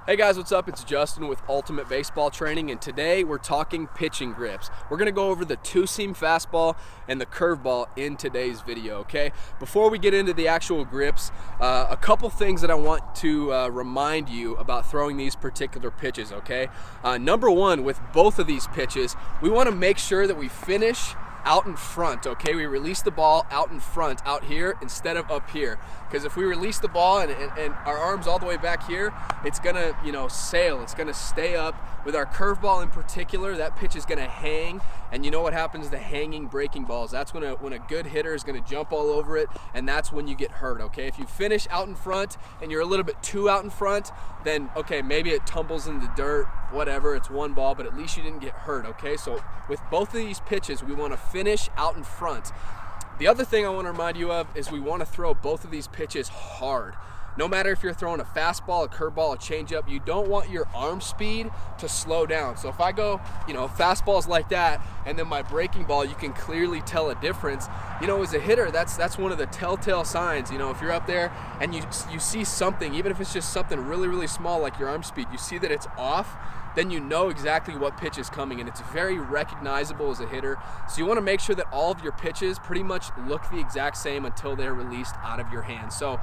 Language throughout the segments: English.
Hey guys, what's up? It's Justin with Ultimate Baseball Training, and today we're talking pitching grips. We're going to go over the two-seam fastball and the curveball in today's video, okay? Before we get into the actual grips, a couple things that I want to remind you about throwing these particular pitches, okay? Number one, with both of these pitches, we want to make sure that we finish out in front, okay? We release the ball out in front, out here, instead of up here. Because if we release the ball and our arms all the way back here, it's gonna, sail. It's gonna stay up. With our curveball in particular, that pitch is gonna hang. And you know what happens to hanging breaking balls? That's when a good hitter is gonna jump all over it, and that's when you get hurt, okay? If you finish out in front and you're a little bit too out in front, then okay, maybe it tumbles in the dirt, whatever, it's one ball, but at least you didn't get hurt, okay? So with both of these pitches, we wanna finish out in front. The other thing I wanna remind you of is we wanna throw both of these pitches hard. No matter if you're throwing a fastball, a curveball, a changeup, you don't want your arm speed to slow down. So if I go, fastballs like that, and then my breaking ball, you can clearly tell a difference. As a hitter, that's one of the telltale signs. If you're up there and you see something, even if it's just something really, really small like your arm speed, you see that it's off, then you know exactly what pitch is coming, and it's very recognizable as a hitter. So you want to make sure that all of your pitches pretty much look the exact same until they're released out of your hand. So,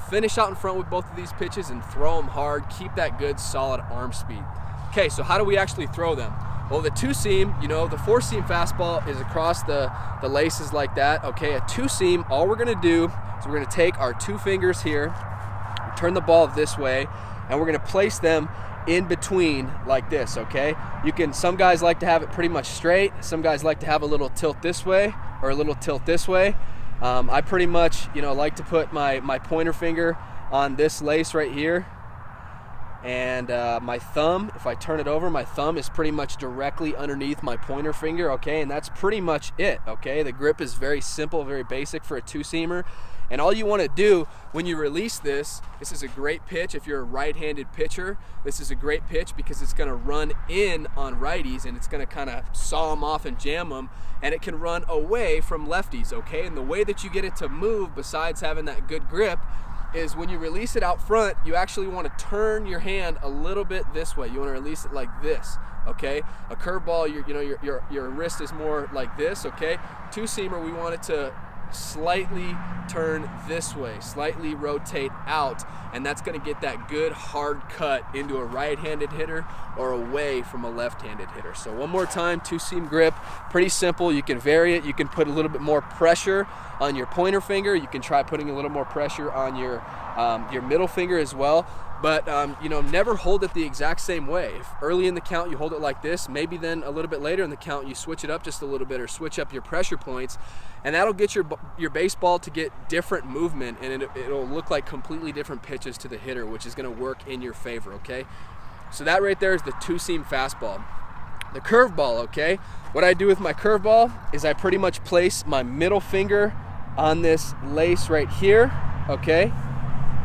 finish out in front with both of these pitches and throw them hard. Keep that good, solid arm speed. Okay, so how do we actually throw them? Well, the two-seam, the four-seam fastball is across the laces like that. Okay, a two-seam, all we're going to do is we're going to take our two fingers here, turn the ball this way, and we're going to place them in between like this, okay? Some guys like to have it pretty much straight. Some guys like to have a little tilt this way or a little tilt this way. I pretty much, like to put my pointer finger on this lace right here. And my thumb, if I turn it over, my thumb is pretty much directly underneath my pointer finger, okay? And that's pretty much it, okay? The grip is very simple, very basic for a two-seamer. And all you want to do when you release this is a great pitch. If you're a right-handed pitcher, this is a great pitch because it's going to run in on righties and it's going to kind of saw them off and jam them, and it can run away from lefties, okay? And the way that you get it to move, besides having that good grip, is when you release it out front, you actually want to turn your hand a little bit this way. You want to release it like this, okay? A curveball, your wrist is more like this, okay? Two-seamer, we want it to slightly turn this way, slightly rotate out, and that's going to get that good hard cut into a right-handed hitter or away from a left-handed hitter. So one more time, two-seam grip, pretty simple. You can vary it. You can put a little bit more pressure on your pointer finger. You can try putting a little more pressure on your middle finger as well. But, never hold it the exact same way. If early in the count you hold it like this, maybe then a little bit later in the count you switch it up just a little bit or switch up your pressure points, and that'll get your baseball to get different movement, and it'll look like completely different pitches to the hitter, which is going to work in your favor, okay? So that right there is the two-seam fastball. The curveball, okay? What I do with my curveball is I pretty much place my middle finger on this lace right here, okay?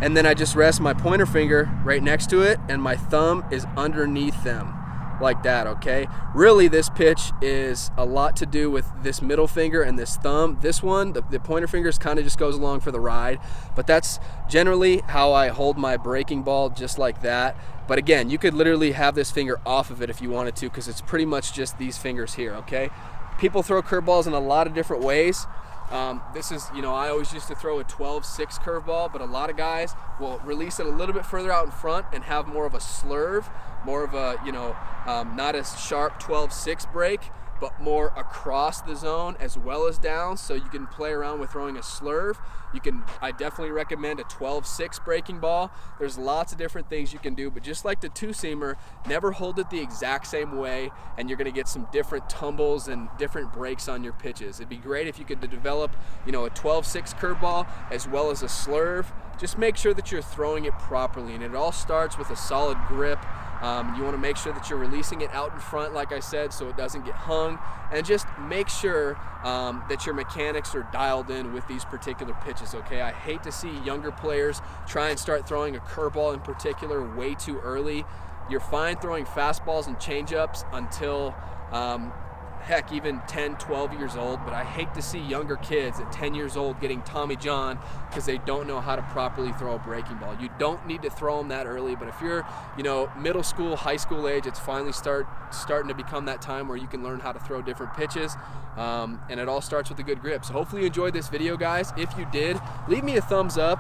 And then I just rest my pointer finger right next to it, and my thumb is underneath them like that, okay? Really, this pitch is a lot to do with this middle finger and this thumb. This one, the pointer fingers kind of just goes along for the ride, but that's generally how I hold my breaking ball, just like that. But again, you could literally have this finger off of it if you wanted to, because it's pretty much just these fingers here, okay? People throw curveballs in a lot of different ways. This is, I always used to throw a 12-6 curveball, but a lot of guys will release it a little bit further out in front and have more of a slurve, more of a, not as sharp 12-6 break, but more across the zone as well as down, so you can play around with throwing a slurve. I definitely recommend a 12-6 breaking ball. There's lots of different things you can do, but just like the two-seamer, never hold it the exact same way, and you're gonna get some different tumbles and different breaks on your pitches. It'd be great if you could develop, a 12-6 curveball as well as a slurve. Just make sure that you're throwing it properly, and it all starts with a solid grip. You want to make sure that you're releasing it out in front, like I said, so it doesn't get hung, and just make sure that your mechanics are dialed in with these particular pitches, okay? I hate to see younger players try and start throwing a curveball in particular way too early. You're fine throwing fastballs and changeups until heck, even 10, 12 years old, but I hate to see younger kids at 10 years old getting Tommy John because they don't know how to properly throw a breaking ball. You don't need to throw them that early, but if you're, middle school, high school age, it's finally starting to become that time where you can learn how to throw different pitches, and it all starts with a good grip. So hopefully you enjoyed this video, guys. If you did, leave me a thumbs up.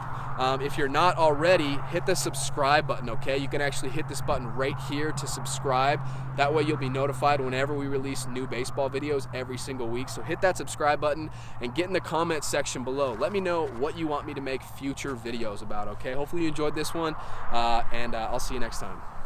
If you're not already, hit the subscribe button, okay? You can actually hit this button right here to subscribe. That way you'll be notified whenever we release new baseball videos every single week. So hit that subscribe button and get in the comment section below. Let me know what you want me to make future videos about, okay? Hopefully you enjoyed this one, and I'll see you next time.